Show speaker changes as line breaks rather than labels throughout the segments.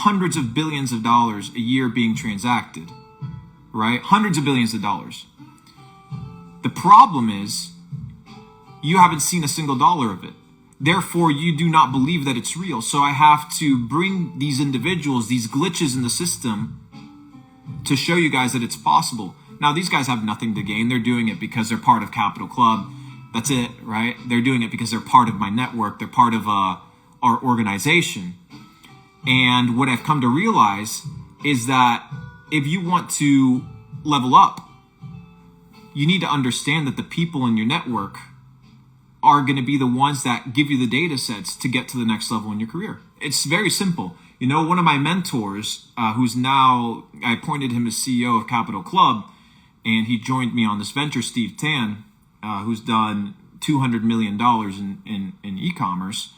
hundreds of billions of dollars a year being transacted, right? Hundreds of billions of dollars. The problem is you haven't seen a single dollar of it. Therefore, you do not believe that it's real. So I have to bring these individuals, these glitches in the system, to show you guys that it's possible. Now, these guys have nothing to gain. They're doing it because they're part of Capital Club. That's it, right? They're doing it because they're part of my network. They're part of our organization. And what I've come to realize is that if you want to level up, you need to understand that the people in your network are going to be the ones that give you the data sets to get to the next level in your career. It's very simple. You know, one of my mentors, who's now, I appointed him as CEO of Capital Club, and he joined me on this venture, Steve Tan, who's done $200 million in e-commerce.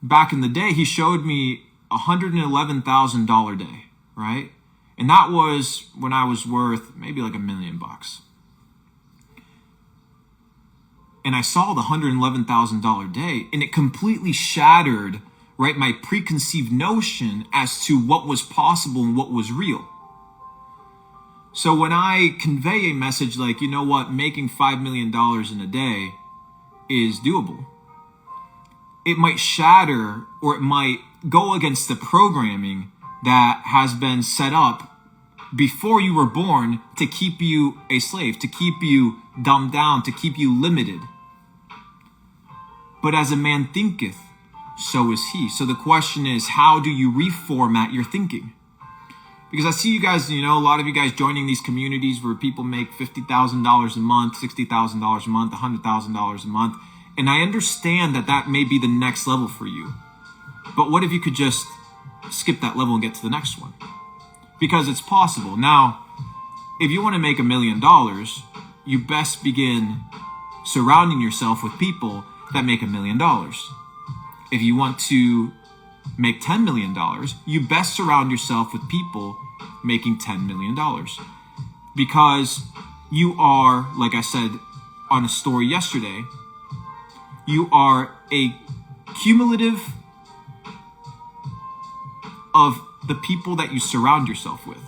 Back in the day, he showed me $111,000 day, right? And that was when I was worth maybe like $1 million. And I saw the $111,000 day, and it completely shattered, right, my preconceived notion as to what was possible and what was real. So when I convey a message like, you know what, making $5 million in a day is doable, it might shatter, or it might go against the programming that has been set up before you were born to keep you a slave, to keep you dumbed down, to keep you limited. But as a man thinketh, so is he. So the question is, how do you reformat your thinking? Because I see you guys, you know, a lot of you guys joining these communities where people make $50,000 a month, $60,000 a month, $100,000 a month. And I understand that that may be the next level for you. But what if you could just skip that level and get to the next one? Because it's possible. Now, if you want to make $1 million, you best begin surrounding yourself with people that make $1 million. If you want to make $10 million, you best surround yourself with people making $10 million. Because you are, like I said on a story yesterday, you are a cumulative of the people that you surround yourself with.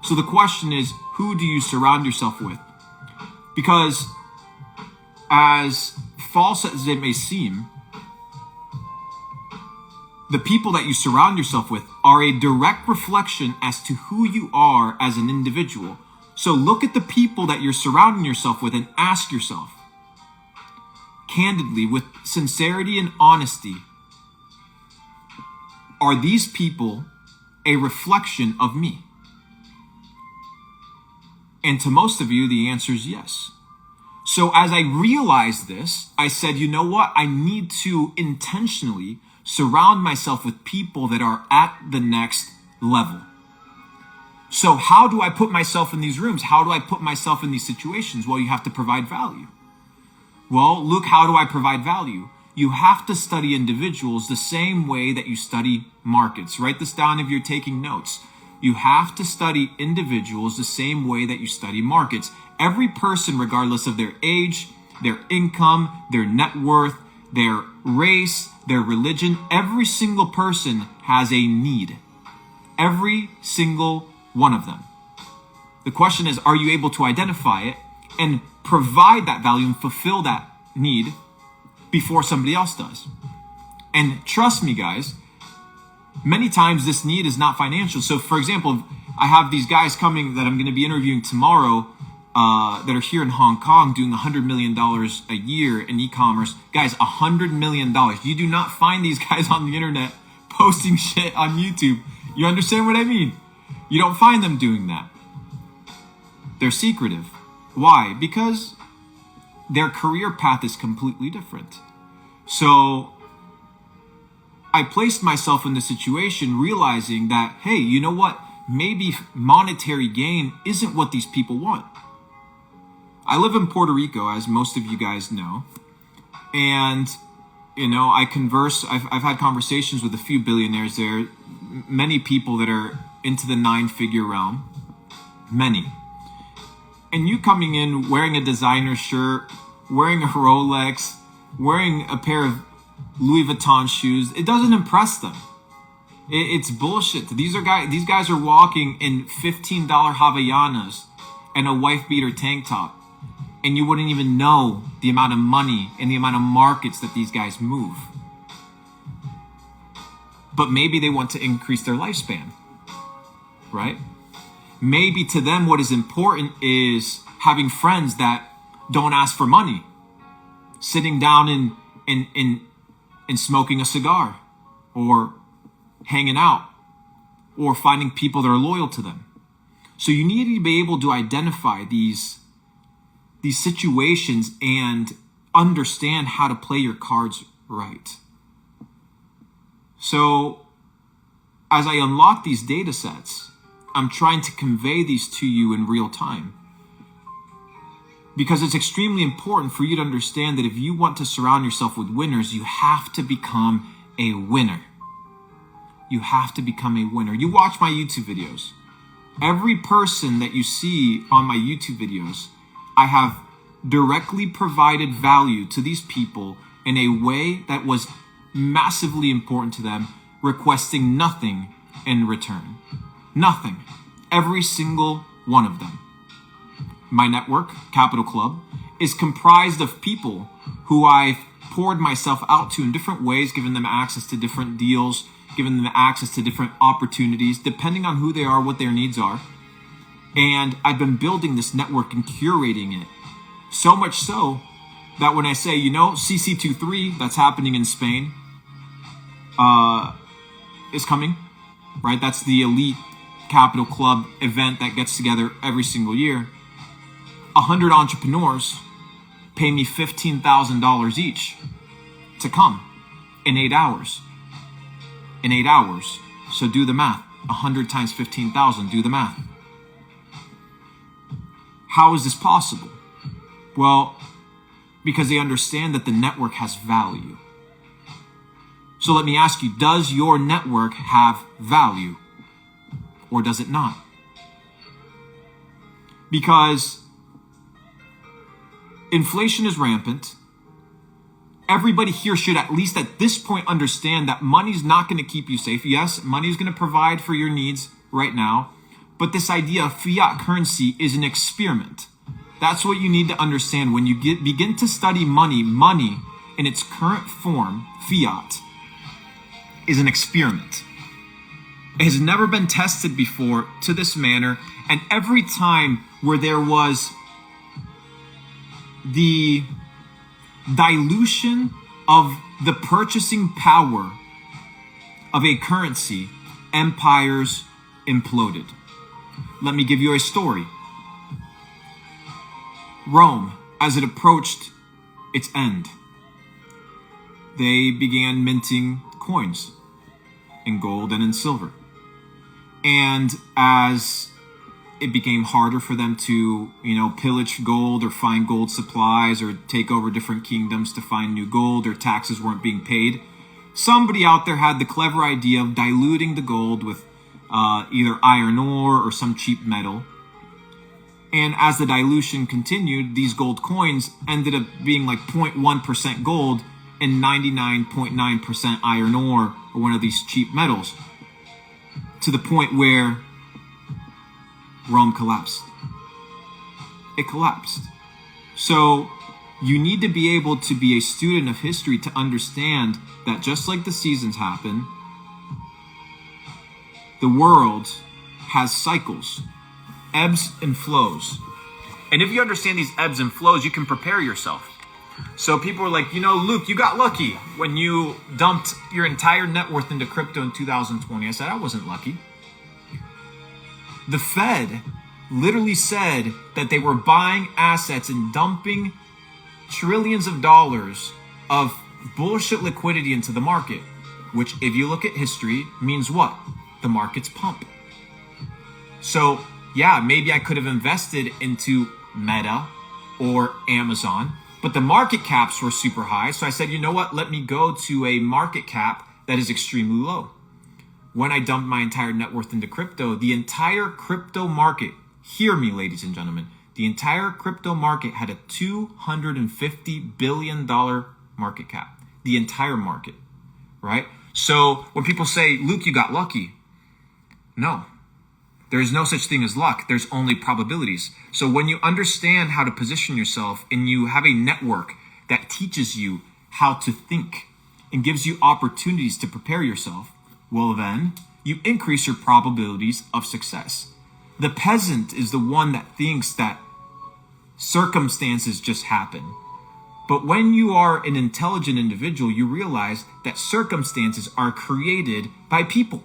So the question is, who do you surround yourself with? Because as false as it may seem, the people that you surround yourself with are a direct reflection as to who you are as an individual. So look at the people that you're surrounding yourself with and ask yourself, candidly, with sincerity and honesty, are these people a reflection of me? And to most of you, the answer is yes. So as I realized this, I said, you know what? I need to intentionally surround myself with people that are at the next level. So how do I put myself in these rooms? How do I put myself in these situations? Well, you have to provide value. Well, Luke, how do I provide value? You have to study individuals the same way that you study markets. Write this down if you're taking notes. You have to study individuals the same way that you study markets. Every person, regardless of their age, their income, their net worth, their race, their religion, every single person has a need. Every single one of them. The question is, are you able to identify it and provide that value and fulfill that need before somebody else does? And trust me, guys, many times this need is not financial. So for example, I have these guys coming that I'm going to be interviewing tomorrow that are here in Hong Kong doing $100 million a year in e-commerce. Guys, $100 million. You do not find these guys on the internet posting shit on YouTube. You understand what I mean? You don't find them doing that. They're secretive. Why? Because their career path is completely different. So I placed myself in the situation realizing that, hey, you know what? Maybe monetary gain isn't what these people want. I live in Puerto Rico, as most of you guys know. And, you know, I've had conversations with a few billionaires there, many people that are into the 9-figure realm, many. And you coming in wearing a designer shirt, wearing a Rolex, wearing a pair of Louis Vuitton shoes, it doesn't impress them. It's bullshit. These guys are walking in $15 Havaianas and a wife beater tank top, and you wouldn't even know the amount of money and the amount of markets that these guys move. But maybe they want to increase their lifespan, right? Maybe to them what is important is having friends that don't ask for money, sitting down and smoking a cigar, or hanging out, or finding people that are loyal to them. So you need to be able to identify these situations and understand how to play your cards right. So as I unlock these data sets, I'm trying to convey these to you in real time. Because it's extremely important for you to understand that if you want to surround yourself with winners, you have to become a winner. You have to become a winner. You watch my YouTube videos. Every person that you see on my YouTube videos, I have directly provided value to these people in a way that was massively important to them, requesting nothing in return. Nothing. Every single one of them. My network, Capital Club, is comprised of people who I've poured myself out to in different ways, giving them access to different deals, giving them access to different opportunities, depending on who they are, what their needs are. And I've been building this network and curating it. So much so that when I say, CC23, that's happening in Spain, is coming, right? That's the elite Capital Club event that gets together every single year. 100 entrepreneurs pay me $15,000 each to come in 8 hours. In 8 hours. So do the math. 100 times 15,000. Do the math. How is this possible? Well, because they understand that the network has value. So let me ask you, does your network have value? Or does it not? Because inflation is rampant. Everybody here should at least at this point understand that money's not going to keep you safe. Yes, money is going to provide for your needs right now. But this idea of fiat currency is an experiment. That's what you need to understand. When you begin to study money in its current form, fiat, is an experiment. It has never been tested before to this manner. And every time where there was the dilution of the purchasing power of a currency, empires imploded. Let me give you a story. Rome, as it approached its end, they began minting coins in gold and in silver. And as it became harder for them to, pillage gold or find gold supplies or take over different kingdoms to find new gold, or taxes weren't being paid, somebody out there had the clever idea of diluting the gold with either iron ore or some cheap metal. And as the dilution continued, these gold coins ended up being like 0.1% gold and 99.9% iron ore or one of these cheap metals, to the point where Rome collapsed. It collapsed. So you need to be able to be a student of history to understand that just like the seasons happen, the world has cycles, ebbs and flows. And if you understand these ebbs and flows, you can prepare yourself. So people are like, Luke, you got lucky when you dumped your entire net worth into crypto in 2020. I said, I wasn't lucky. The Fed literally said that they were buying assets and dumping trillions of dollars of bullshit liquidity into the market, which if you look at history means what? The markets pump. So yeah, maybe I could have invested into Meta or Amazon, but the market caps were super high. So I said, you know what? Let me go to a market cap that is extremely low. When I dumped my entire net worth into crypto, the entire crypto market, hear me, ladies and gentlemen, the entire crypto market had a $250 billion market cap. The entire market, right? So when people say, Luke, you got lucky. No, there is no such thing as luck. There's only probabilities. So when you understand how to position yourself and you have a network that teaches you how to think and gives you opportunities to prepare yourself, well then, you increase your probabilities of success. The peasant is the one that thinks that circumstances just happen. But when you are an intelligent individual, you realize that circumstances are created by people.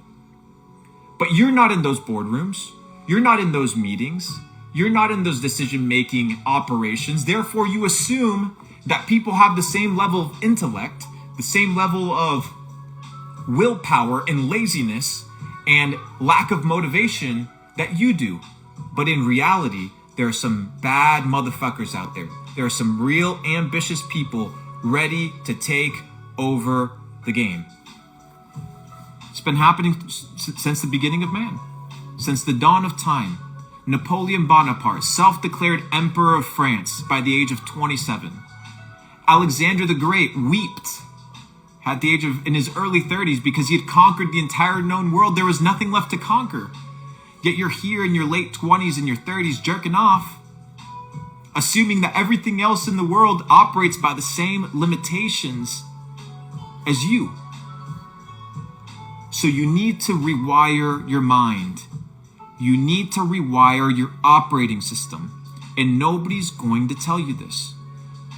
But you're not in those boardrooms. You're not in those meetings. You're not in those decision-making operations. Therefore, you assume that people have the same level of intellect, the same level of willpower and laziness and lack of motivation that you do. But in reality, there are some bad motherfuckers out there. There are some real ambitious people ready to take over the game. It's been happening since the beginning of man, since the dawn of time. Napoleon Bonaparte, self-declared Emperor of France by the age of 27. Alexander the Great wept at the age of, in his early 30s, because he had conquered the entire known world. There was nothing left to conquer. Yet you're here in your late 20s and your 30s jerking off, assuming that everything else in the world operates by the same limitations as you. So you need to rewire your mind. You need to rewire your operating system. And nobody's going to tell you this.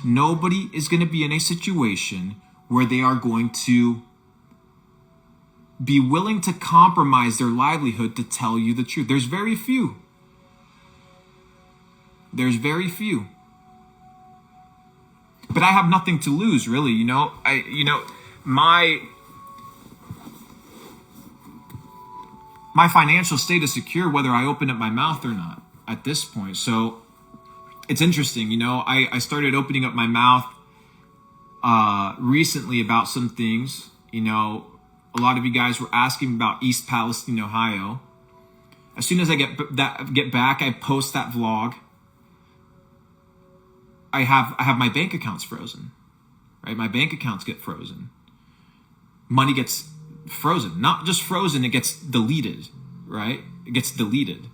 Nobody is going to be in a situation where they are going to be willing to compromise their livelihood to tell you the truth. There's very few. There's very few. But I have nothing to lose, really. My financial state is secure whether I open up my mouth or not at this point. So it's interesting, I started opening up my mouth recently about some things. A lot of you guys were asking about East Palestine, Ohio. As soon as I get back, I post that vlog. I have my bank accounts frozen, right? My bank accounts get frozen. Money gets frozen. Not just frozen, it gets deleted, right? It gets deleted.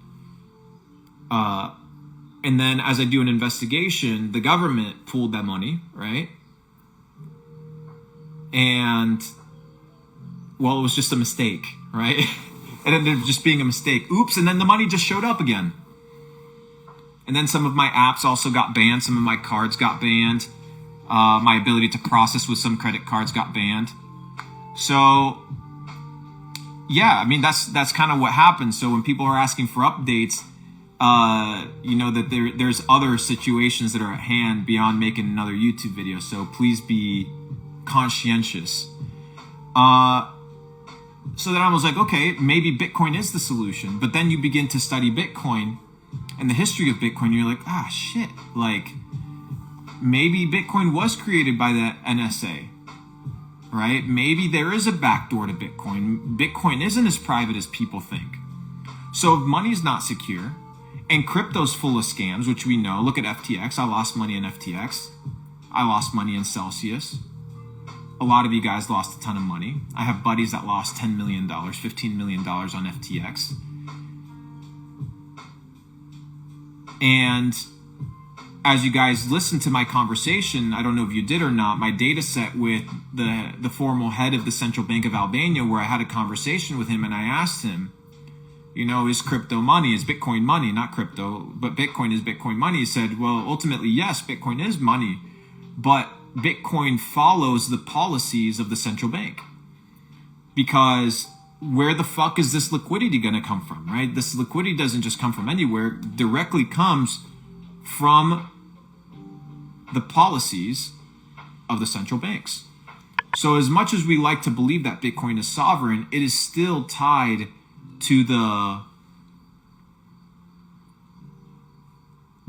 And then as I do an investigation, the government pulled that money, right? And, well, it was just a mistake, right? It ended up just being a mistake. Oops, and then the money just showed up again. And then some of my apps also got banned. Some of my cards got banned. My ability to process with some credit cards got banned. So, yeah, I mean, that's kind of what happens. So when people are asking for updates, that there's other situations that are at hand beyond making another YouTube video. So please be conscientious. So then I was like, okay, maybe Bitcoin is the solution. But then you begin to study Bitcoin and the history of Bitcoin. You're like, shit. Like, maybe Bitcoin was created by the NSA, right? Maybe there is a backdoor to Bitcoin. Bitcoin isn't as private as people think. So if money's not secure and crypto's full of scams, which we know, look at FTX. I lost money in FTX. I lost money in Celsius. A lot of you guys lost a ton of money. I have buddies that lost $10 million, $15 million on FTX. And as you guys listened to my conversation, I don't know if you did or not, my data set with the formal head of the Central Bank of Albania, where I had a conversation with him and I asked him, is crypto money? Is Bitcoin money? Not crypto, but Bitcoin is Bitcoin money. He said, well, ultimately, yes, Bitcoin is money, but Bitcoin follows the policies of the central bank. Because where the fuck is this liquidity going to come from, right? This liquidity doesn't just come from anywhere. It directly comes from the policies of the central banks. So as much as we like to believe that Bitcoin is sovereign, it is still tied to the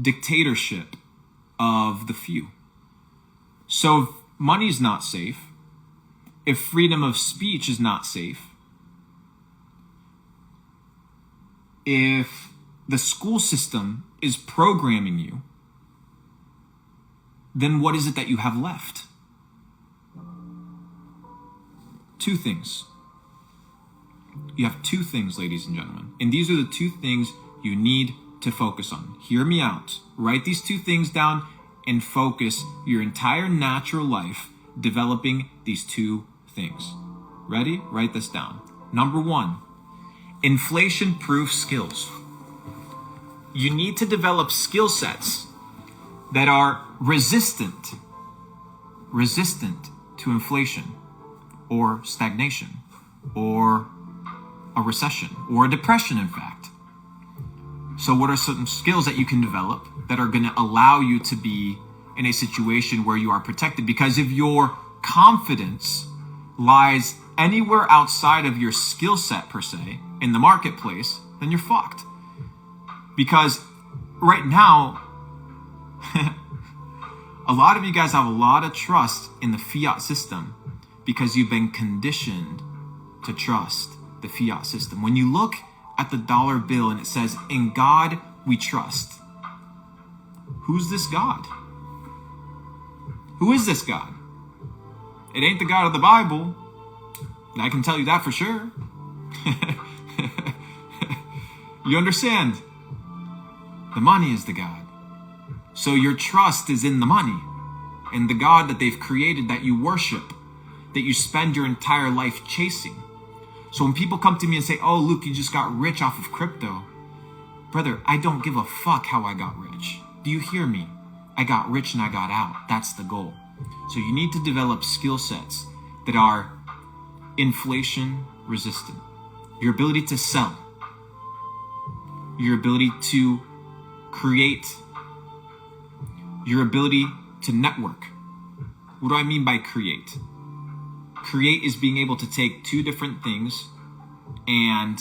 dictatorship of the few. So if money is not safe, if freedom of speech is not safe, if the school system is programming you, then what is it that you have left? two things. You have two things, ladies and gentlemen. And these are the two things you need to focus on. Hear me out. Write these two things down and focus your entire natural life developing these two things. Ready? Write this down. Number one, inflation-proof skills. You need to develop skill sets that are resistant to inflation or stagnation or a recession or a depression, in fact. So what are some skills that you can develop that are going to allow you to be in a situation where you are protected? Because if your confidence lies anywhere outside of your skill set, per se, in the marketplace, then you're fucked. Because right now, a lot of you guys have a lot of trust in the fiat system because you've been conditioned to trust the fiat system. When you look at the dollar bill and it says, "In God we trust," who's this God? Who is this God? It ain't the God of the Bible. I can tell you that for sure. You understand? The money is the God. So your trust is in the money and the God that they've created, that you worship, that you spend your entire life chasing. So when people come to me and say, "Oh, Luke, you just got rich off of crypto." Brother, I don't give a fuck how I got rich. Do you hear me? I got rich and I got out. That's the goal. So you need to develop skill sets that are inflation resistant. Your ability to sell. Your ability to create. Your ability to network. What do I mean by create? Create is being able to take two different things, and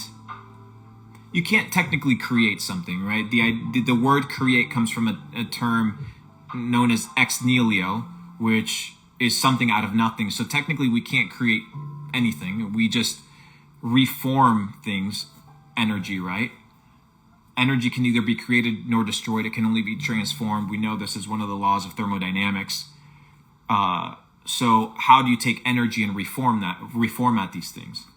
you can't technically create something, right? The word create comes from a term known as ex nihilo, which is something out of nothing. So technically we can't create anything. We just reform things, energy, right? Energy can neither be created nor destroyed. It can only be transformed. We know this is one of the laws of thermodynamics. So how do you take energy and reformat these things?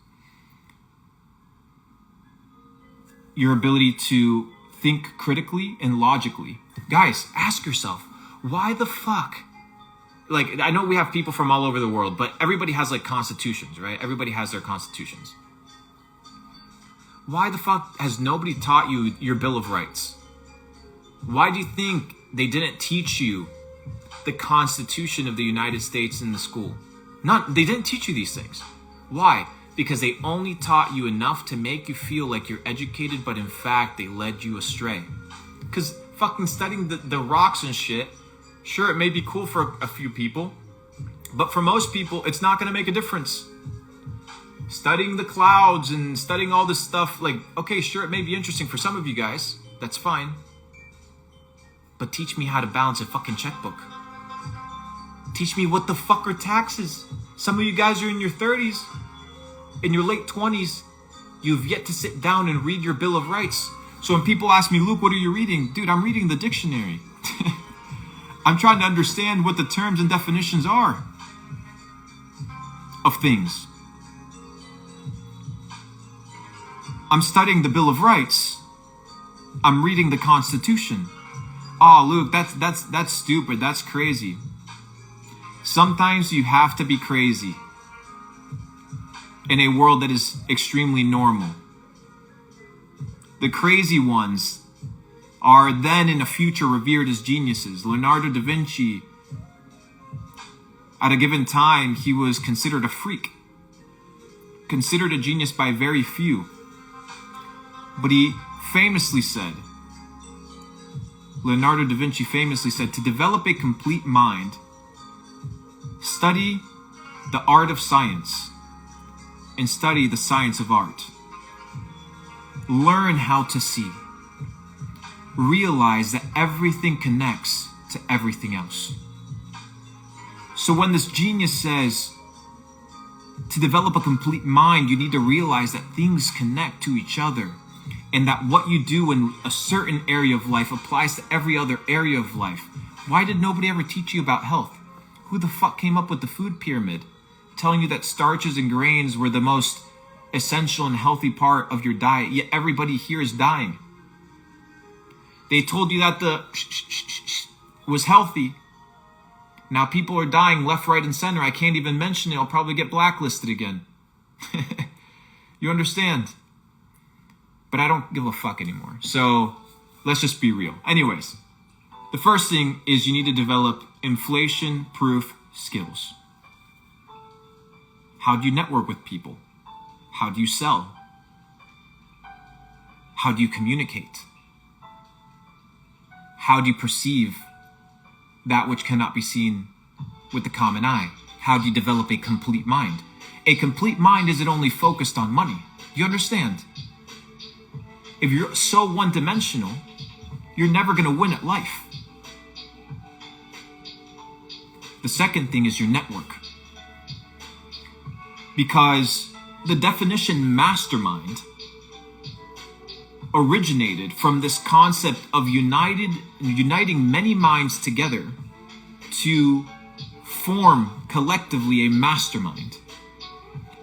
Your ability to think critically and logically. Guys, ask yourself, why the fuck? Like, I know we have people from all over the world, but everybody has like constitutions, right? Everybody has their constitutions. Why the fuck has nobody taught you your Bill of Rights? Why do you think they didn't teach you the Constitution of the United States in the school? They didn't teach you these things. Why? Because they only taught you enough to make you feel like you're educated, but in fact, they led you astray. Because fucking studying the rocks and shit, sure, it may be cool for a few people, but for most people, it's not going to make a difference. Studying the clouds and studying all this stuff, like, okay, sure, it may be interesting for some of you guys. That's fine. But teach me how to balance a fucking checkbook. Teach me what the fuck are taxes. Some of you guys are in your 30s, in your late 20s. You've yet to sit down and read your Bill of Rights. So when people ask me, "Luke, what are you reading?" Dude, I'm reading the dictionary. I'm trying to understand what the terms and definitions are of things. I'm studying the Bill of Rights. I'm reading the Constitution. Oh, Luke, that's stupid. That's crazy. Sometimes you have to be crazy in a world that is extremely normal. The crazy ones are then in the future revered as geniuses. Leonardo da Vinci, at a given time, he was considered a freak, considered a genius by very few. But he famously said, Leonardo da Vinci famously said, to develop a complete mind, study the art of science and study the science of art. Learn how to see. Realize that everything connects to everything else. So when this genius says, to develop a complete mind, you need to realize that things connect to each other, and that what you do in a certain area of life applies to every other area of life. Why did nobody ever teach you about health? Who the fuck came up with the food pyramid? telling you that starches and grains were the most essential and healthy part of your diet, yet everybody here is dying. They told you that the was healthy. Now people are dying left, right, and center. I can't even mention it. I'll probably get blacklisted again. You understand? But I don't give a fuck anymore. So let's just be real. Anyways, the first thing is you need to develop inflation-proof skills. How do you network with people? How do you sell? How do you communicate? How do you perceive that which cannot be seen with the common eye? How do you develop a complete mind? A complete mind isn't only focused on money. You understand? If you're so one-dimensional, you're never going to win at life. The second thing is your network. Because the definition mastermind originated from this concept of uniting many minds together to form collectively a mastermind.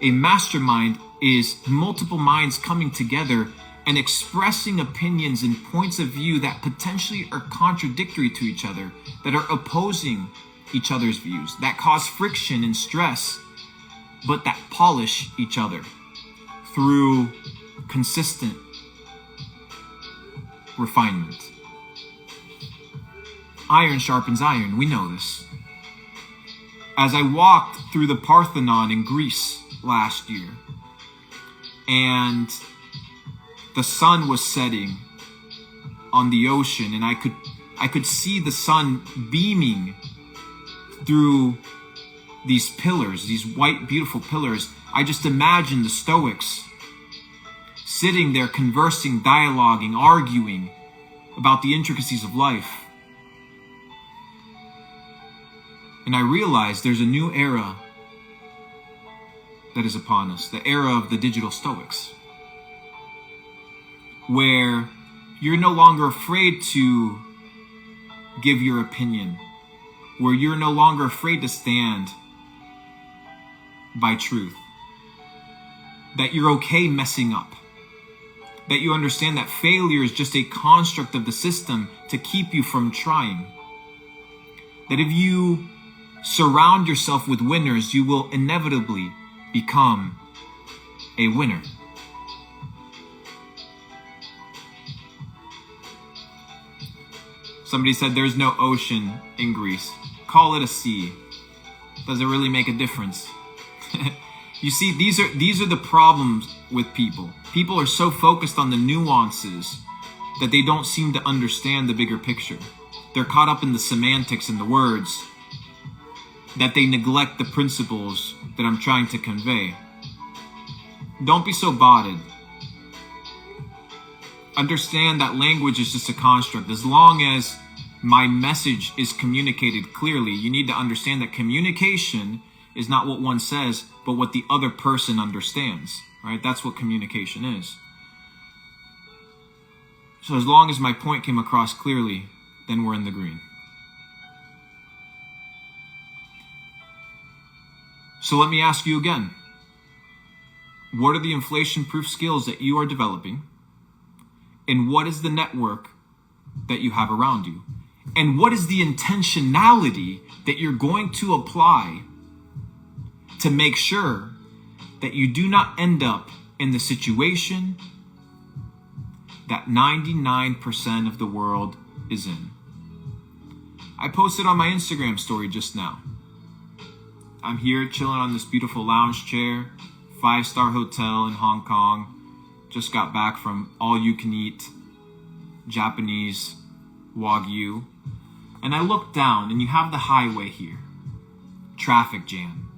A mastermind is multiple minds coming together and expressing opinions and points of view that potentially are contradictory to each other, that are opposing each other's views, that cause friction and stress, but that polish each other through consistent refinement. Iron sharpens iron. We know this. As I walked through the Parthenon in Greece last year, and the sun was setting on the ocean, and I could see the sun beaming through these pillars, these white, beautiful pillars. I just imagined the Stoics sitting there conversing, dialoguing, arguing about the intricacies of life. And I realized there's a new era that is upon us, the era of the digital Stoics, where you're no longer afraid to give your opinion, where you're no longer afraid to stand by truth, that you're okay messing up, that you understand that failure is just a construct of the system to keep you from trying, that if you surround yourself with winners, you will inevitably become a winner. Somebody said there's no ocean in Greece. Call it a sea. Does it really make a difference? You see, these are the problems with people. People are so focused on the nuances that they don't seem to understand the bigger picture. They're caught up in the semantics and the words that they neglect the principles that I'm trying to convey. Don't be so bothered. Understand that language is just a construct. As long as my message is communicated clearly, you need to understand that communication is not what one says, but what the other person understands, right? That's what communication is. So as long as my point came across clearly, then we're in the green. So let me ask you again. What are the inflation-proof skills that you are developing? And what is the network that you have around you? And what is the intentionality that you're going to apply to make sure that you do not end up in the situation that 99% of the world is in? I posted on my Instagram story just now. I'm here chilling on this beautiful lounge chair, 5-star hotel in Hong Kong. Just got back from all-you-can-eat Japanese Wagyu. And I look down, and you have the highway here. Traffic jam.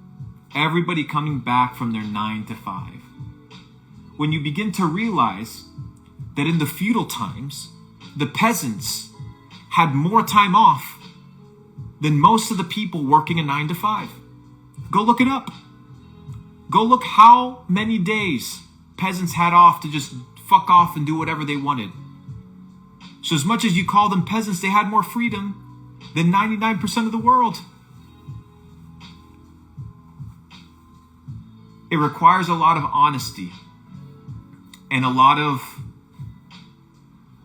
Everybody coming back from their 9 to 5. When you begin to realize that in the feudal times, the peasants had more time off than most of the people working a 9 to 5. Go look it up. Go look how many days peasants had off to just fuck off and do whatever they wanted. So as much as you call them peasants, they had more freedom than 99% of the world. It requires a lot of honesty and a lot of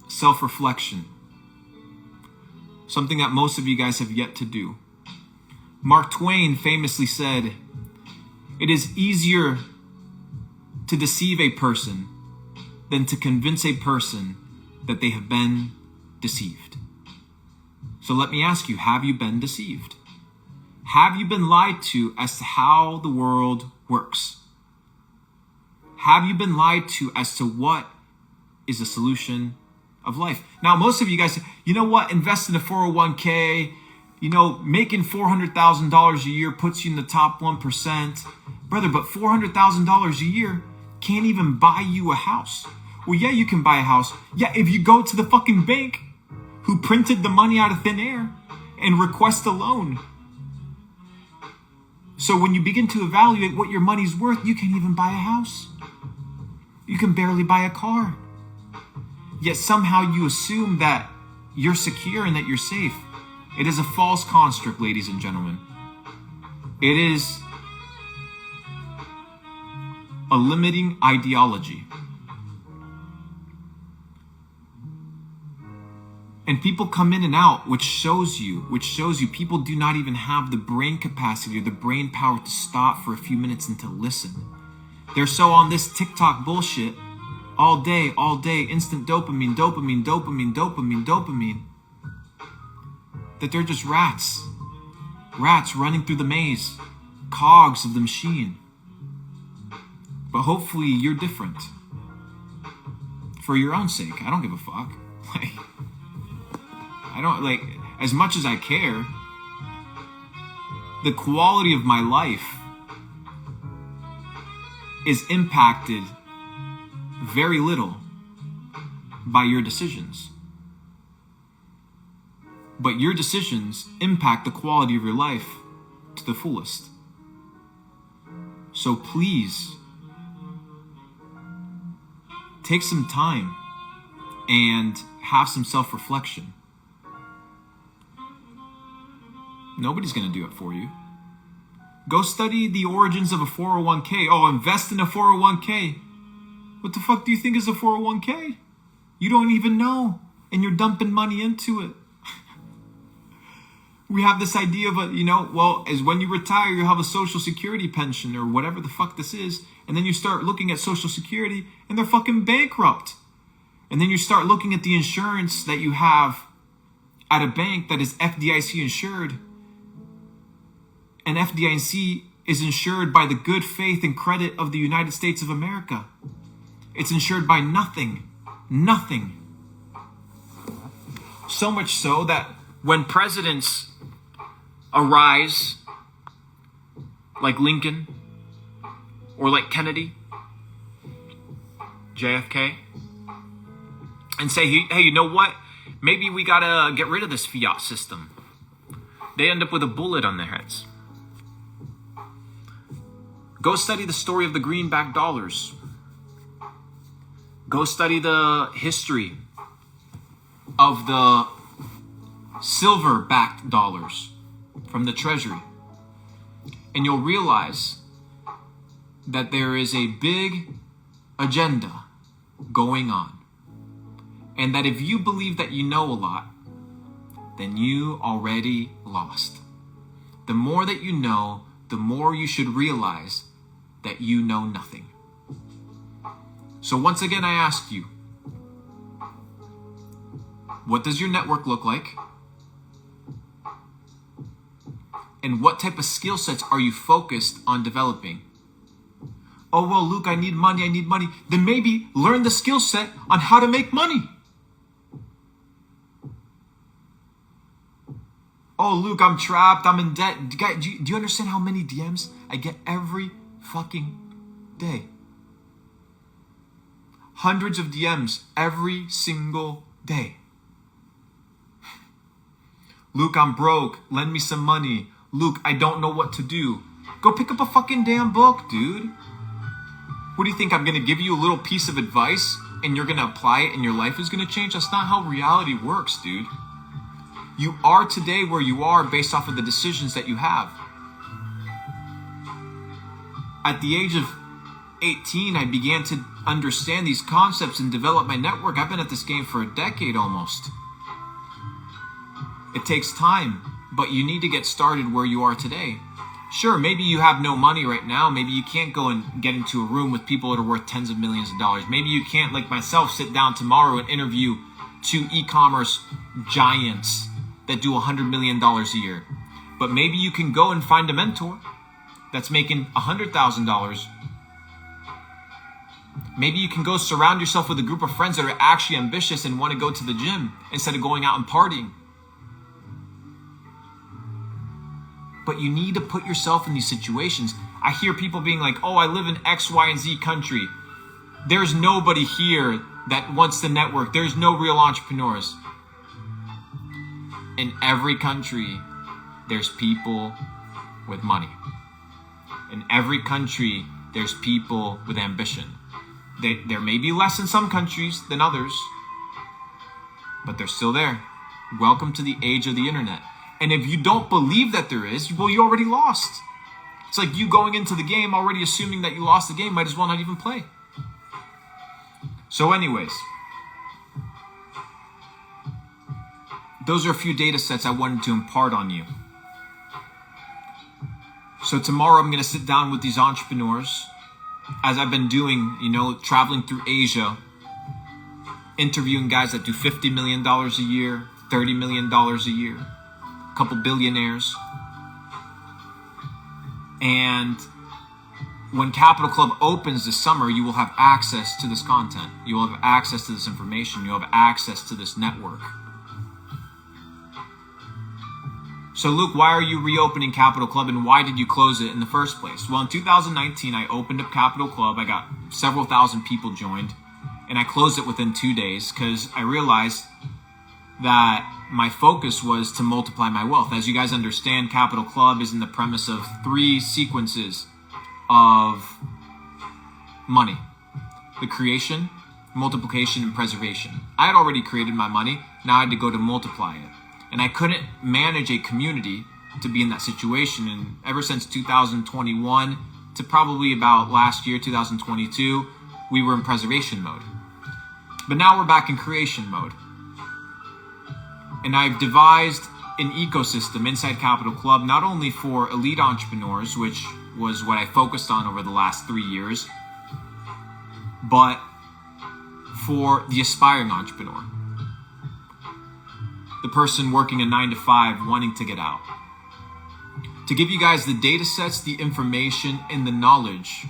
self-reflection. Something that most of you guys have yet to do. Mark Twain famously said, "It is easier to deceive a person than to convince a person that they have been deceived." So let me ask you, have you been deceived? Have you been lied to as to how the world works? Have you been lied to as to what is the solution of life? Now, most of you guys say, you know what, invest in a 401k, making $400,000 a year puts you in the top 1%. Brother, but $400,000 a year can't even buy you a house. Well, yeah, you can buy a house. Yeah, if you go to the fucking bank who printed the money out of thin air and request a loan. So when you begin to evaluate what your money's worth, you can't even buy a house. You can barely buy a car. Yet somehow you assume that you're secure and that you're safe. It is a false construct, ladies and gentlemen. It is a limiting ideology. And people come in and out, which shows you people do not even have the brain capacity or the brain power to stop for a few minutes and to listen. They're so on this TikTok bullshit all day, instant dopamine, that they're just rats running through the maze, cogs of the machine. But hopefully you're different. For your own sake, I don't give a fuck. As much as I care, the quality of my life is impacted very little by your decisions. But your decisions impact the quality of your life to the fullest. So please, take some time and have some self-reflection. Nobody's going to do it for you. Go study the origins of a 401k. Oh, invest in a 401k. What the fuck do you think is a 401k? You don't even know. And you're dumping money into it. We have this idea of as when you retire, you have a social security pension or whatever the fuck this is. And then you start looking at social security and they're fucking bankrupt. And then you start looking at the insurance that you have at a bank that is FDIC insured. And FDIC is insured by the good faith and credit of the United States of America. It's insured by nothing. Nothing. So much so that when presidents arise, like Lincoln, or like Kennedy, JFK, and say, hey, you know what? Maybe we gotta get rid of this fiat system. They end up with a bullet on their heads. Go study the story of the greenback dollars. Go study the history of the silver-backed dollars from the Treasury. And you'll realize that there is a big agenda going on. And that if you believe that you know a lot, then you already lost. The more that you know, the more you should realize that you know nothing. So once again, I ask you, what does your network look like? And what type of skill sets are you focused on developing? Oh, well, Luke, I need money. Then maybe learn the skill set on how to make money. Oh, Luke, I'm trapped. I'm in debt. Do you understand how many DMs I get every fucking day? Hundreds of DMs every single day. Luke, I'm broke. Lend me some money. Luke, I don't know what to do. Go pick up a fucking damn book, dude. What do you think? I'm going to give you a little piece of advice and you're going to apply it and your life is going to change? That's not how reality works, dude. You are today where you are based off of the decisions that you have. at the age of 18, I began to understand these concepts and develop my network. I've been at this game for a decade almost. It takes time, but you need to get started where you are today. Sure, maybe you have no money right now. Maybe you can't go and get into a room with people that are worth tens of millions of dollars. Maybe you can't, like myself, sit down tomorrow and interview 2 e-commerce giants that do $100 million a year. But maybe you can go and find a mentor that's making $100,000. Maybe you can go surround yourself with a group of friends that are actually ambitious and want to go to the gym instead of going out and partying. But you need to put yourself in these situations. I hear people being like, oh, I live in X, Y, and Z country. There's nobody here that wants to network. There's no real entrepreneurs. In every country, there's people with money. In every country, there's people with ambition. There may be less in some countries than others, but they're still there. Welcome to the age of the internet. And if you don't believe that there is, well, you already lost. It's like you going into the game already assuming that you lost the game, might as well not even play. So anyways, those are a few data sets I wanted to impart on you. So tomorrow I'm going to sit down with these entrepreneurs, as I've been doing, traveling through Asia, interviewing guys that do $50 million a year, $30 million a year, a couple billionaires. And when Capital Club opens this summer, you will have access to this content. You will have access to this information. You'll have access to this network. So Luke, why are you reopening Capital Club and why did you close it in the first place? Well, in 2019, I opened up Capital Club. I got several thousand people joined and I closed it within 2 days because I realized that my focus was to multiply my wealth. As you guys understand, Capital Club is in the premise of 3 sequences of money: the creation, multiplication, and preservation. I had already created my money. Now I had to go to multiply it. And I couldn't manage a community to be in that situation. And ever since 2021 to probably about last year, 2022, we were in preservation mode. But now we're back in creation mode. And I've devised an ecosystem inside Capital Club, not only for elite entrepreneurs, which was what I focused on over the last 3 years, but for the aspiring entrepreneur. The person working a 9-to-5 wanting to get out. To give you guys the data sets, the information, and the knowledge,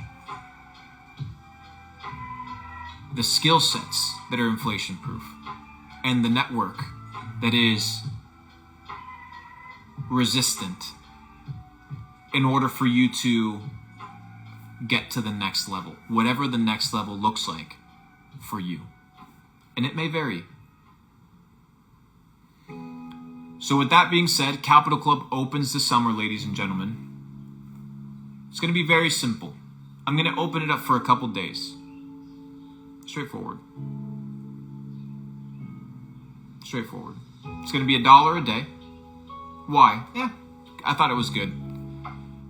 the skill sets that are inflation proof, and the network that is resistant in order for you to get to the next level, whatever the next level looks like for you. And it may vary. So with that being said, Capital Club opens this summer, ladies and gentlemen. It's going to be very simple. I'm going to open it up for a couple days. Straightforward. It's going to be $1 a day. Why? Yeah, I thought it was good.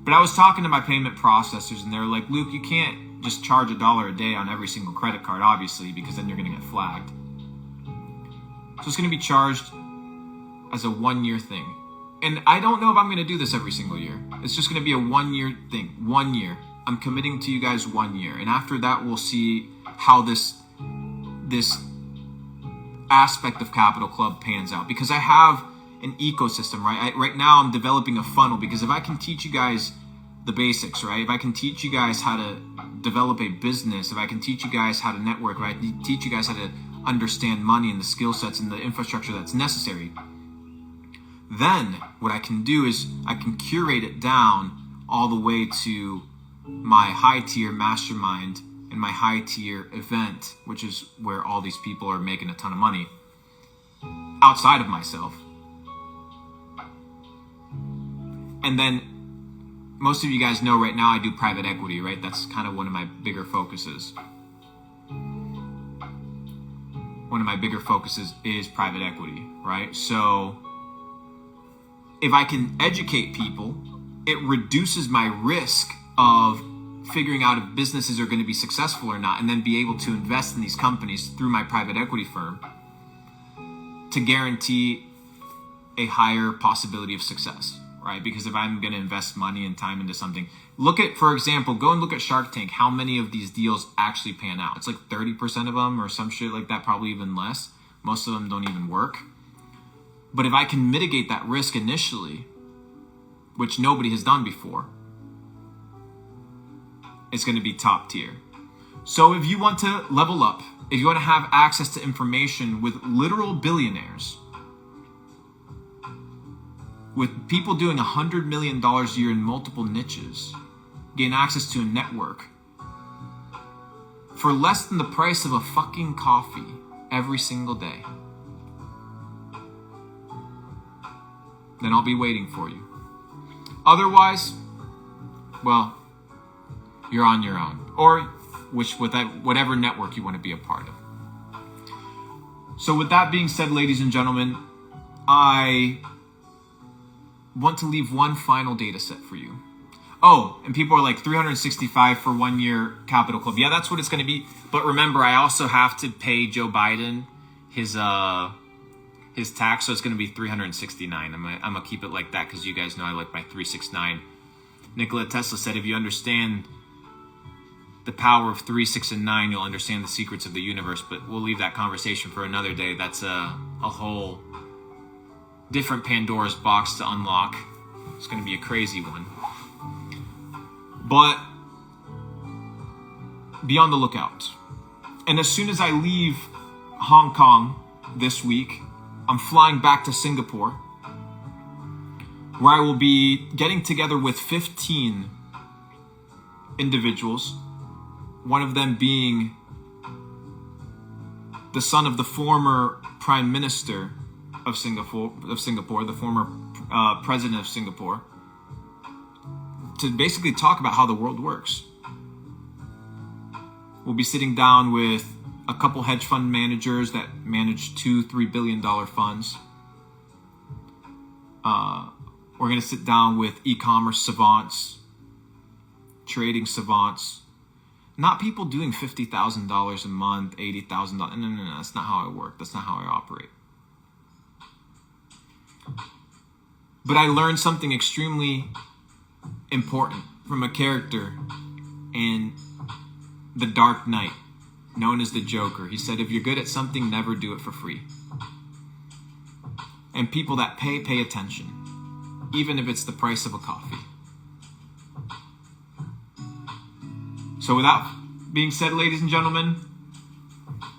But I was talking to my payment processors and they were like, Luke, you can't just charge $1 a day on every single credit card, obviously, because then you're going to get flagged. So it's going to be charged as a 1-year thing. And I don't know if I'm going to do this every single year. It's just going to be a 1-year thing. 1 year. I'm committing to you guys 1 year. And after that, we'll see how this aspect of Capital Club pans out. Because I have an ecosystem, right? Right now, I'm developing a funnel. Because if I can teach you guys the basics, right? If I can teach you guys how to develop a business, if I can teach you guys how to network, if I can teach you guys how to understand money and the skill sets and the infrastructure that's necessary, then what I can do is I can curate it down all the way to my high tier mastermind and my high tier event, which is where all these people are making a ton of money outside of myself. And then most of you guys know right now I do private equity, right? That's kind of one of my bigger focuses. One of my bigger focuses is private equity, right? So if I can educate people, it reduces my risk of figuring out if businesses are going to be successful or not, and then be able to invest in these companies through my private equity firm to guarantee a higher possibility of success, right? Because if I'm going to invest money and time into something, for example, go and look at Shark Tank, how many of these deals actually pan out. It's like 30% of them or some shit like that, probably even less. Most of them don't even work. But if I can mitigate that risk initially, which nobody has done before, it's going to be top tier. So if you want to level up, if you want to have access to information with literal billionaires, with people doing $100 million a year in multiple niches, gain access to a network for less than the price of a fucking coffee every single day, then I'll be waiting for you. Otherwise, well, you're on your own, or whatever network you want to be a part of. So with that being said, ladies and gentlemen, I want to leave one final data set for you. Oh, and people are like 365 for 1 year Capital Club. Yeah, that's what it's going to be. But remember, I also have to pay Joe Biden his tax, so it's going to be 369. I'm gonna keep it like that because you guys know I like my 369. Nikola Tesla said, if you understand the power of 3, 6, and 9, you'll understand the secrets of the universe. But we'll leave that conversation for another day. That's a whole different Pandora's box to unlock. It's going to be a crazy one. But be on the lookout. And as soon as I leave Hong Kong this week, I'm flying back to Singapore, where I will be getting together with 15 individuals, one of them being the son of the former Prime Minister of Singapore, the former president of Singapore, to basically talk about how the world works. We'll be sitting down with a couple hedge fund managers that manage $2-3 billion funds. We're going to sit down with e-commerce savants, trading savants, not people doing $50,000 a month, $80,000. No, that's not how I work. That's not how I operate. But I learned something extremely important from a character in The Dark Knight, known as the Joker. He said, if you're good at something, never do it for free. And people that pay attention, even if it's the price of a coffee. So with that being said, ladies and gentlemen,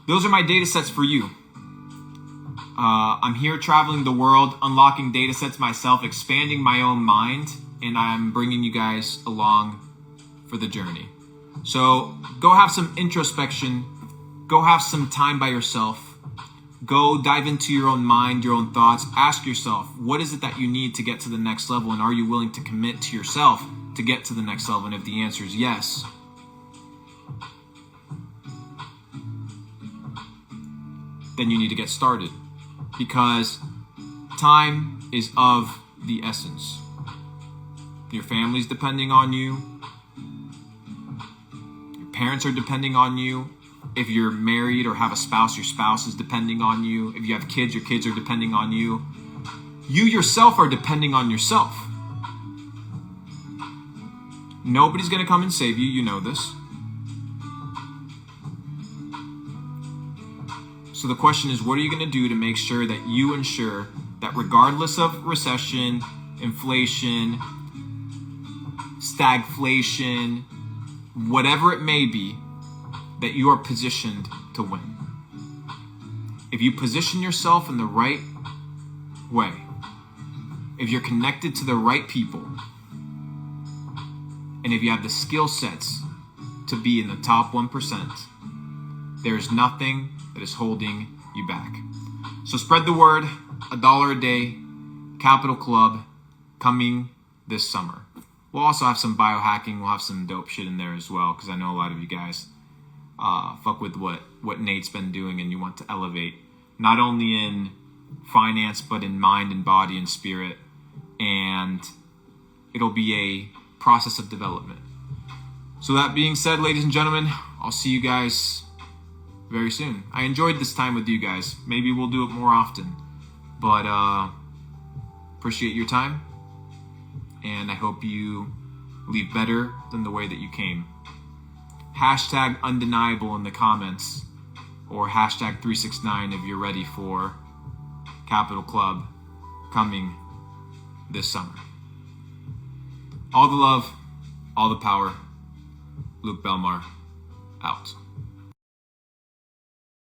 those are my data sets for you. I'm here traveling the world, unlocking data sets myself, expanding my own mind, and I'm bringing you guys along for the journey. So go have some introspection. Go have some time by yourself. Go dive into your own mind, your own thoughts. Ask yourself, what is it that you need to get to the next level? And are you willing to commit to yourself to get to the next level? And if the answer is yes, then you need to get started, because time is of the essence. Your family's depending on you. Your parents are depending on you. If you're married or have a spouse, your spouse is depending on you. If you have kids, your kids are depending on you. You yourself are depending on yourself. Nobody's going to come and save you. You know this. So the question is, what are you going to do to make sure that you ensure that regardless of recession, inflation, stagflation, whatever it may be, that you are positioned to win? If you position yourself in the right way, if you're connected to the right people, and if you have the skill sets to be in the top 1%, there is nothing that is holding you back. So spread the word. $1 a day, Capital Club, coming this summer. We'll also have some biohacking. We'll have some dope shit in there as well, because I know a lot of you guys fuck with what Nate's been doing, and you want to elevate not only in finance but in mind and body and spirit, and it'll be a process of development. So that being said, ladies and gentlemen, I'll see you guys very soon. I enjoyed this time with you guys. Maybe we'll do it more often. But appreciate your time. And I hope you leave better than the way that you came. Hashtag undeniable in the comments. Or hashtag 369 if you're ready for Capital Club coming this summer. All the love, all the power. Luke Belmar, out.